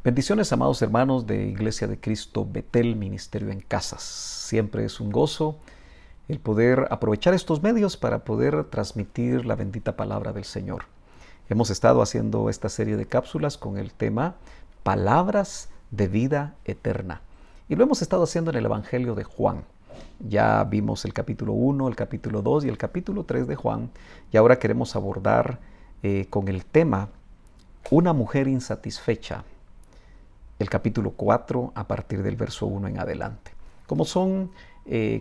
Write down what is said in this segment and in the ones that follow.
Bendiciones, amados hermanos de Iglesia de Cristo Betel, Ministerio en Casas. Siempre es un gozo el poder aprovechar estos medios para poder transmitir la bendita palabra del Señor. Hemos estado haciendo esta serie de cápsulas con el tema Palabras de Vida Eterna. Y lo hemos estado haciendo en el Evangelio de Juan. Ya vimos el capítulo 1, el capítulo 2 y el capítulo 3 de Juan. Y ahora queremos abordar con el tema Una mujer insatisfecha. El capítulo 4 a partir del verso 1 en adelante. Como son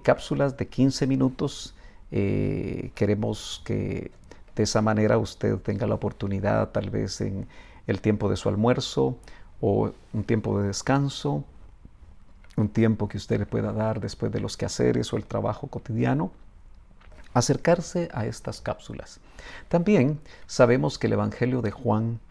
cápsulas de 15 minutos, queremos que de esa manera usted tenga la oportunidad, tal vez en el tiempo de su almuerzo o un tiempo de descanso, un tiempo que usted le pueda dar después de los quehaceres o el trabajo cotidiano, acercarse a estas cápsulas. También sabemos que el Evangelio de Juan,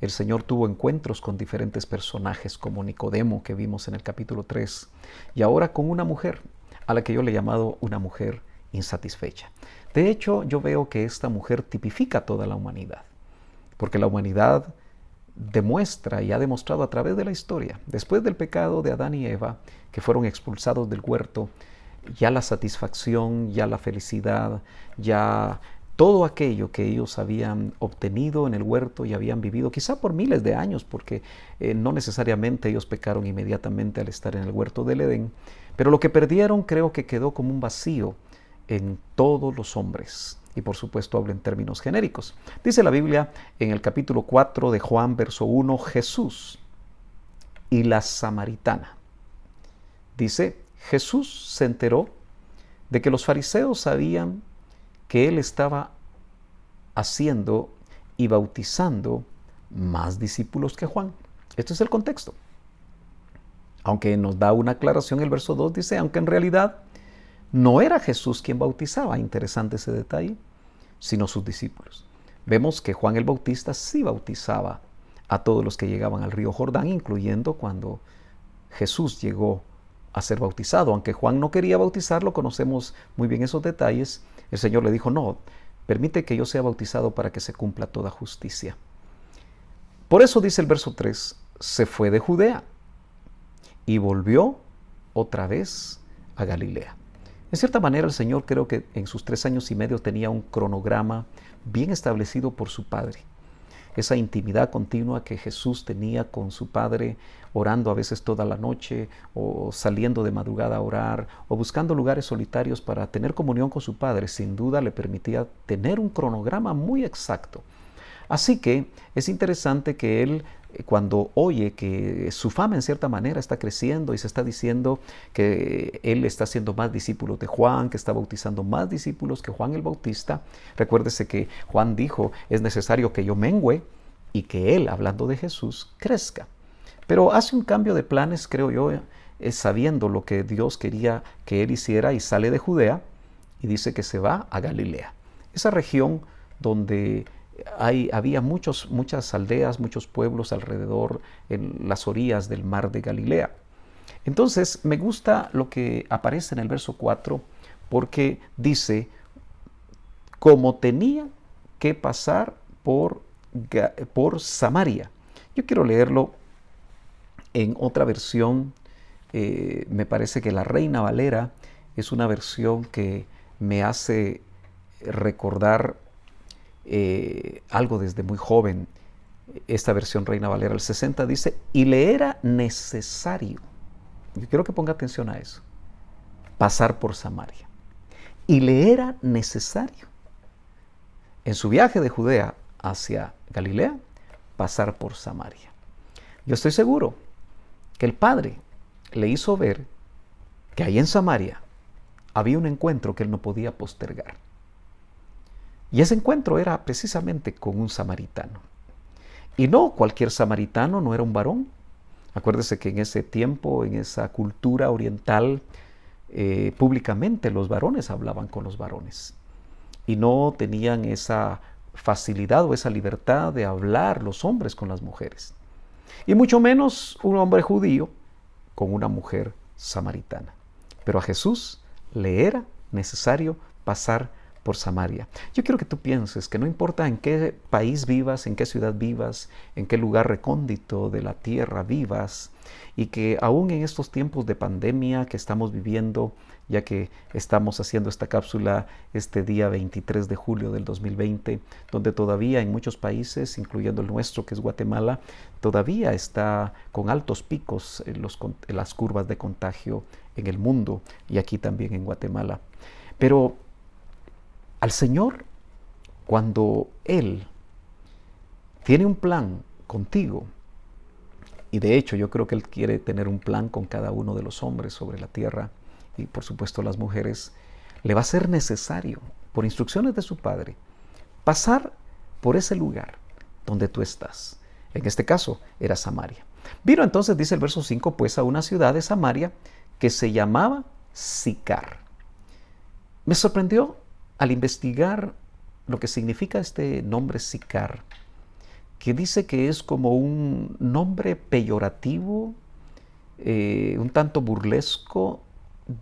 el Señor tuvo encuentros con diferentes personajes como Nicodemo, que vimos en el capítulo 3, y ahora con una mujer, a la que yo le he llamado una mujer insatisfecha. De hecho, yo veo que esta mujer tipifica a toda la humanidad, porque la humanidad demuestra y ha demostrado a través de la historia, después del pecado de Adán y Eva, que fueron expulsados del huerto, ya la satisfacción, ya la felicidad, ya todo aquello que ellos habían obtenido en el huerto y habían vivido, quizá por miles de años, porque no necesariamente ellos pecaron inmediatamente al estar en el huerto del Edén, pero lo que perdieron creo que quedó como un vacío en todos los hombres. Y por supuesto hablo en términos genéricos. Dice la Biblia en el capítulo 4 de Juan, verso 1, Jesús y la samaritana. Dice, Jesús se enteró de que los fariseos sabían que él estaba haciendo y bautizando más discípulos que Juan. Este es el contexto. Aunque nos da una aclaración, el verso 2 dice, aunque en realidad no era Jesús quien bautizaba, interesante ese detalle, sino sus discípulos. Vemos que Juan el Bautista sí bautizaba a todos los que llegaban al río Jordán, incluyendo cuando Jesús llegó a ser bautizado. Aunque Juan no quería bautizarlo, conocemos muy bien esos detalles. El Señor le dijo, no, permite que yo sea bautizado para que se cumpla toda justicia. Por eso dice el verso 3, se fue de Judea y volvió otra vez a Galilea. En cierta manera el Señor creo que en sus 3 años y medio tenía un cronograma bien establecido por su Padre. Esa intimidad continua que Jesús tenía con su Padre, orando a veces toda la noche, o saliendo de madrugada a orar, o buscando lugares solitarios para tener comunión con su Padre, sin duda le permitía tener un cronograma muy exacto. Así que es interesante que él, cuando oye que su fama en cierta manera está creciendo y se está diciendo que él está haciendo más discípulos de Juan, que está bautizando más discípulos que Juan el Bautista, recuérdese que Juan dijo, es necesario que yo mengüe y que él, hablando de Jesús, crezca. Pero hace un cambio de planes, creo yo, sabiendo lo que Dios quería que él hiciera, y sale de Judea y dice que se va a Galilea. Esa región donde había muchas aldeas, muchos pueblos alrededor, en las orillas del mar de Galilea. Entonces me gusta lo que aparece en el verso 4, porque dice, como tenía que pasar por Samaria. Yo quiero leerlo en otra versión. Me parece que la Reina Valera es una versión que me hace recordar algo desde muy joven. Esta versión Reina Valera, el 60, dice, y le era necesario, yo quiero que ponga atención a eso, pasar por Samaria. Y le era necesario, en su viaje de Judea hacia Galilea, pasar por Samaria. Yo estoy seguro que el Padre le hizo ver que ahí en Samaria había un encuentro que él no podía postergar. Y ese encuentro era precisamente con un samaritano. Y no cualquier samaritano, no era un varón. Acuérdese que en ese tiempo, en esa cultura oriental, públicamente los varones hablaban con los varones. Y no tenían esa facilidad o esa libertad de hablar los hombres con las mujeres. Y mucho menos un hombre judío con una mujer samaritana. Pero a Jesús le era necesario pasar por Samaria. Yo quiero que tú pienses que no importa en qué país vivas, en qué ciudad vivas, en qué lugar recóndito de la tierra vivas, y que aún en estos tiempos de pandemia que estamos viviendo, ya que estamos haciendo esta cápsula este día 23 de julio del 2020, donde todavía en muchos países, incluyendo el nuestro que es Guatemala, todavía está con altos picos las curvas de contagio en el mundo y aquí también en Guatemala. Pero al Señor, cuando Él tiene un plan contigo, y de hecho yo creo que Él quiere tener un plan con cada uno de los hombres sobre la tierra, y por supuesto las mujeres, le va a ser necesario, por instrucciones de su Padre, pasar por ese lugar donde tú estás. En este caso era Samaria. Vino entonces, dice el verso 5, pues a una ciudad de Samaria que se llamaba Sicar. Me sorprendió al investigar lo que significa este nombre Sicar, que dice que es como un nombre peyorativo, un tanto burlesco,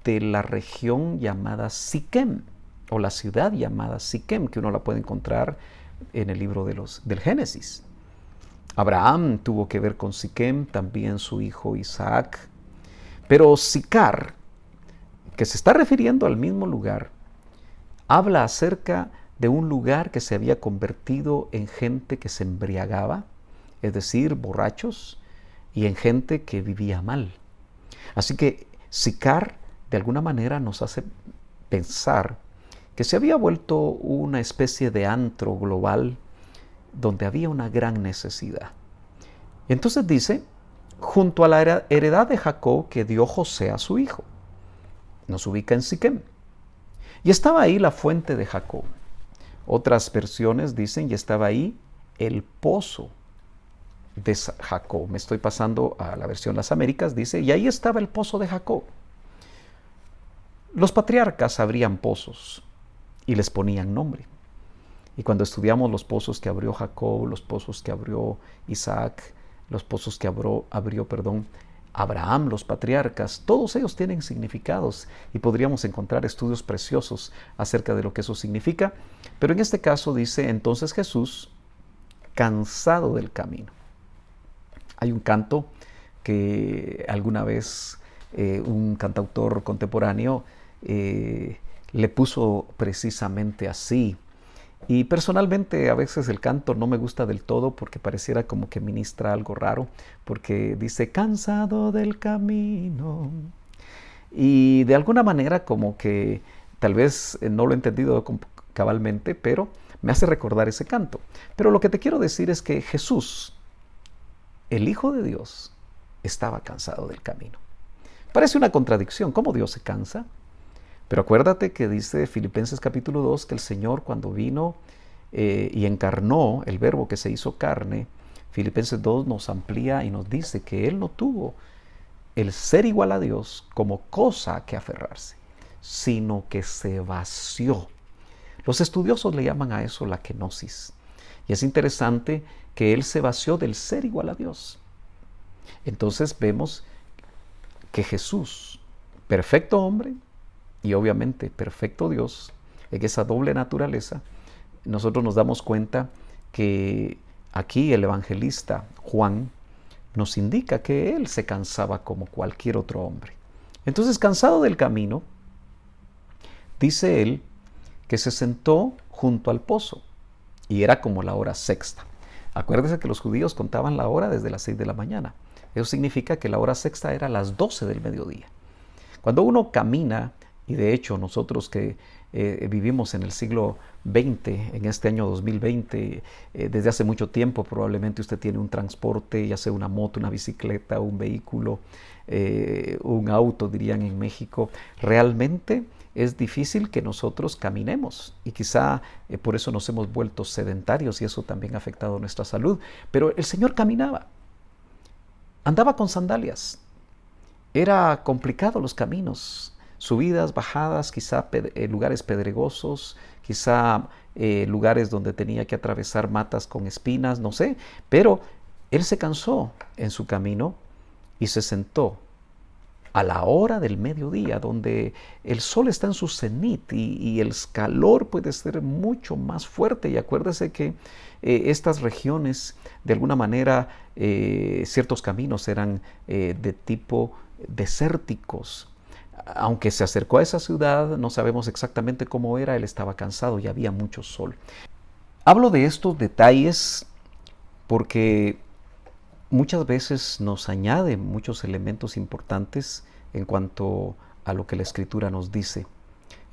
de la región llamada Siquem, o la ciudad llamada Siquem, que uno la puede encontrar en el libro del Génesis. Abraham tuvo que ver con Siquem, también su hijo Isaac. Pero Sicar, que se está refiriendo al mismo lugar, habla acerca de un lugar que se había convertido en gente que se embriagaba, es decir, borrachos, y en gente que vivía mal. Así que Sicar de alguna manera nos hace pensar que se había vuelto una especie de antro global donde había una gran necesidad. Entonces dice, junto a la heredad de Jacob que dio José a su hijo. Nos ubica en Siquem. Y estaba ahí la fuente de Jacob. Otras versiones dicen, y estaba ahí el pozo de Jacob. Me estoy pasando a la versión Las Américas, dice, y ahí estaba el pozo de Jacob. Los patriarcas abrían pozos y les ponían nombre. Y cuando estudiamos los pozos que abrió Jacob, los pozos que abrió Isaac, los pozos que abrió Abraham, los patriarcas, todos ellos tienen significados y podríamos encontrar estudios preciosos acerca de lo que eso significa. Pero en este caso dice, entonces Jesús, cansado del camino. Hay un canto que alguna vez un cantautor contemporáneo le puso precisamente así. Y personalmente a veces el canto no me gusta del todo porque pareciera como que ministra algo raro, porque dice cansado del camino. Y de alguna manera como que tal vez no lo he entendido cabalmente, pero me hace recordar ese canto. Pero lo que te quiero decir es que Jesús, el Hijo de Dios, estaba cansado del camino. Parece una contradicción. ¿Cómo Dios se cansa? Pero acuérdate que dice Filipenses capítulo 2 que el Señor cuando vino y encarnó el verbo que se hizo carne, Filipenses 2 nos amplía y nos dice que Él no tuvo el ser igual a Dios como cosa a que aferrarse, sino que se vació. Los estudiosos le llaman a eso la kenosis. Y es interesante que Él se vació del ser igual a Dios. Entonces vemos que Jesús, perfecto hombre, y obviamente perfecto Dios, en esa doble naturaleza, nosotros nos damos cuenta que aquí el evangelista Juan nos indica que él se cansaba como cualquier otro hombre. Entonces, cansado del camino, dice él que se sentó junto al pozo y era como la hora sexta. Acuérdese que los judíos contaban la hora desde las 6 de la mañana. Eso significa que la hora sexta era las 12 del mediodía. Cuando uno camina, y de hecho nosotros que vivimos en el siglo XX, en este año 2020, desde hace mucho tiempo probablemente usted tiene un transporte, ya sea una moto, una bicicleta, un vehículo, un auto, dirían en México. Realmente es difícil que nosotros caminemos y quizá por eso nos hemos vuelto sedentarios y eso también ha afectado nuestra salud. Pero el Señor caminaba, andaba con sandalias, era complicado los caminos. Subidas, bajadas, quizá lugares pedregosos, quizá lugares donde tenía que atravesar matas con espinas, no sé. Pero él se cansó en su camino y se sentó a la hora del mediodía, donde el sol está en su cenit y el calor puede ser mucho más fuerte. Y acuérdese que estas regiones, de alguna manera, ciertos caminos eran de tipo desérticos. Aunque se acercó a esa ciudad, no sabemos exactamente cómo era, él estaba cansado y había mucho sol. Hablo de estos detalles porque muchas veces nos añade muchos elementos importantes en cuanto a lo que la Escritura nos dice.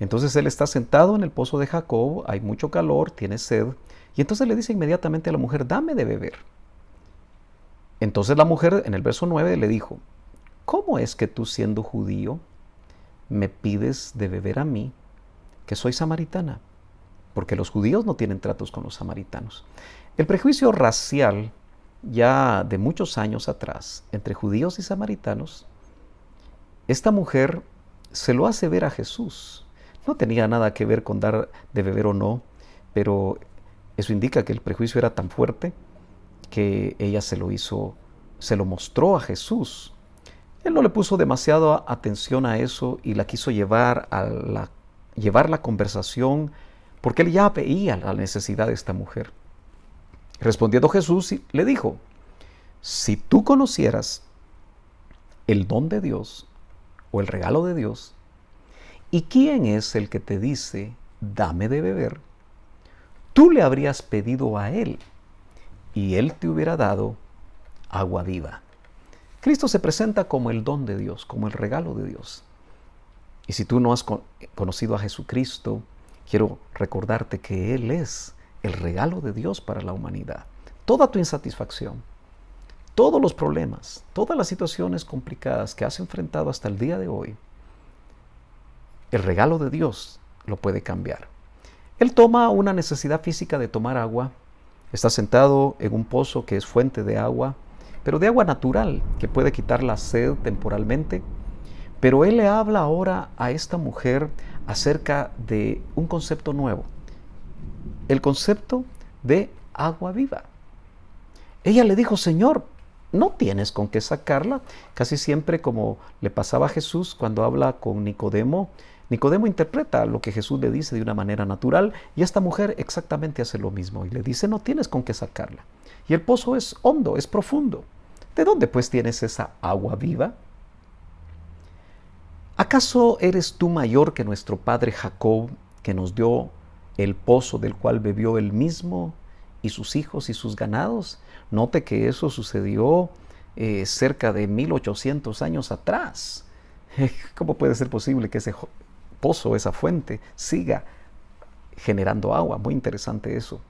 Entonces él está sentado en el pozo de Jacob, hay mucho calor, tiene sed, y entonces le dice inmediatamente a la mujer, dame de beber. Entonces la mujer en el verso 9 le dijo, ¿cómo es que tú siendo judío me pides de beber a mí, que soy samaritana? Porque los judíos no tienen tratos con los samaritanos. El prejuicio racial ya de muchos años atrás entre judíos y samaritanos, esta mujer se lo hace ver a Jesús. No tenía nada que ver con dar de beber o no, pero eso indica que el prejuicio era tan fuerte que ella se lo mostró a Jesús. Él no le puso demasiada atención a eso y la quiso llevar la conversación porque él ya veía la necesidad de esta mujer. Respondiendo Jesús le dijo, si tú conocieras el don de Dios o el regalo de Dios, ¿y quién es el que te dice, dame de beber? Tú le habrías pedido a él y él te hubiera dado agua viva. Cristo se presenta como el don de Dios, como el regalo de Dios. Y si tú no has conocido a Jesucristo, quiero recordarte que Él es el regalo de Dios para la humanidad. Toda tu insatisfacción, todos los problemas, todas las situaciones complicadas que has enfrentado hasta el día de hoy, el regalo de Dios lo puede cambiar. Él toma una necesidad física de tomar agua, está sentado en un pozo que es fuente de agua, pero de agua natural, que puede quitar la sed temporalmente. Pero Él le habla ahora a esta mujer acerca de un concepto nuevo, el concepto de agua viva. Ella le dijo, Señor, no tienes con qué sacarla. Casi siempre, como le pasaba a Jesús cuando habla con Nicodemo, Nicodemo interpreta lo que Jesús le dice de una manera natural y esta mujer exactamente hace lo mismo y le dice, no tienes con qué sacarla. Y el pozo es hondo, es profundo. ¿De dónde pues tienes esa agua viva? ¿Acaso eres tú mayor que nuestro padre Jacob, que nos dio el pozo del cual bebió él mismo y sus hijos y sus ganados? Note que eso sucedió cerca de 1800 años atrás. ¿Cómo puede ser posible que ese pozo, esa fuente, siga generando agua? Muy interesante eso.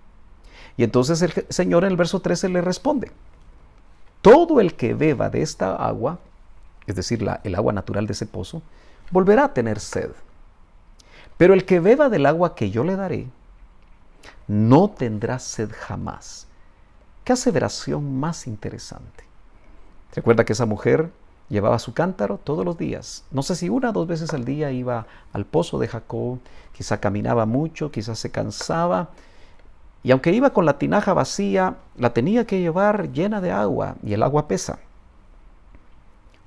Y entonces el Señor en el verso 13 le responde, todo el que beba de esta agua, es decir, el agua natural de ese pozo, volverá a tener sed. Pero el que beba del agua que yo le daré, no tendrá sed jamás. ¿Qué aseveración más interesante? Recuerda que esa mujer llevaba su cántaro todos los días. No sé si una o dos veces al día iba al pozo de Jacob, quizá caminaba mucho, quizás se cansaba. Y aunque iba con la tinaja vacía, la tenía que llevar llena de agua, y el agua pesa.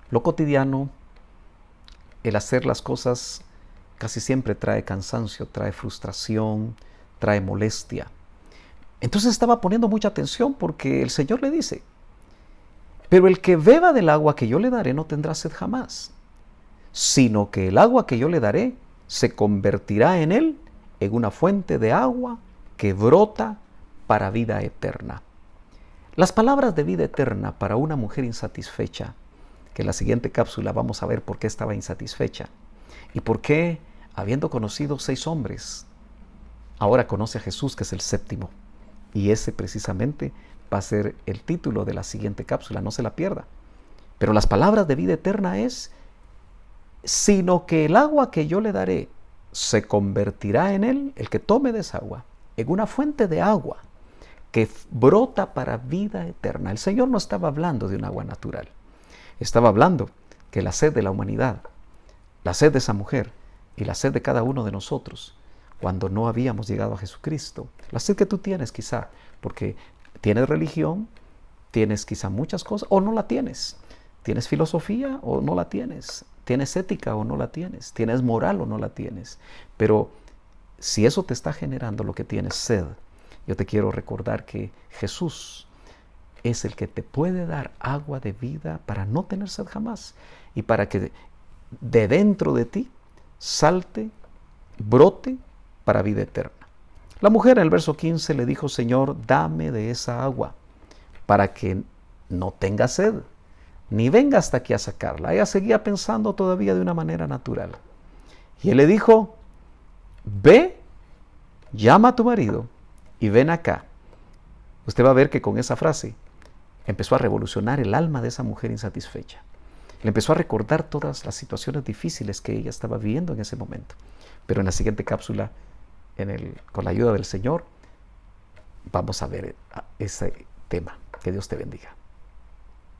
Lo cotidiano, el hacer las cosas, casi siempre trae cansancio, trae frustración, trae molestia. Entonces estaba poniendo mucha atención porque el Señor le dice, pero el que beba del agua que yo le daré no tendrá sed jamás, sino que el agua que yo le daré se convertirá en él en una fuente de agua que brota para vida eterna. Las palabras de vida eterna para una mujer insatisfecha, que en la siguiente cápsula vamos a ver por qué estaba insatisfecha y por qué, habiendo conocido 6 hombres, ahora conoce a Jesús, que es el séptimo. Y ese precisamente va a ser el título de la siguiente cápsula, no se la pierda. Pero las palabras de vida eterna es, sino que el agua que yo le daré se convertirá en él, el que tome de esa agua, en una fuente de agua que brota para vida eterna. El Señor no estaba hablando de un agua natural. Estaba hablando que la sed de la humanidad, la sed de esa mujer y la sed de cada uno de nosotros, cuando no habíamos llegado a Jesucristo, la sed que tú tienes quizá, porque tienes religión, tienes quizá muchas cosas o no la tienes. Tienes filosofía o no la tienes. ¿Tienes ética o no la tienes? ¿Tienes moral o no la tienes? Pero si eso te está generando lo que tienes, sed, yo te quiero recordar que Jesús es el que te puede dar agua de vida para no tener sed jamás y para que de dentro de ti salte, brote para vida eterna. La mujer en el verso 15 le dijo, Señor, dame de esa agua para que no tenga sed, ni venga hasta aquí a sacarla. Ella seguía pensando todavía de una manera natural. Y él le dijo, ve, llama a tu marido y ven acá. Usted va a ver que con esa frase empezó a revolucionar el alma de esa mujer insatisfecha. Le empezó a recordar todas las situaciones difíciles que ella estaba viviendo en ese momento. Pero en la siguiente cápsula, con la ayuda del Señor, vamos a ver ese tema. Que Dios te bendiga.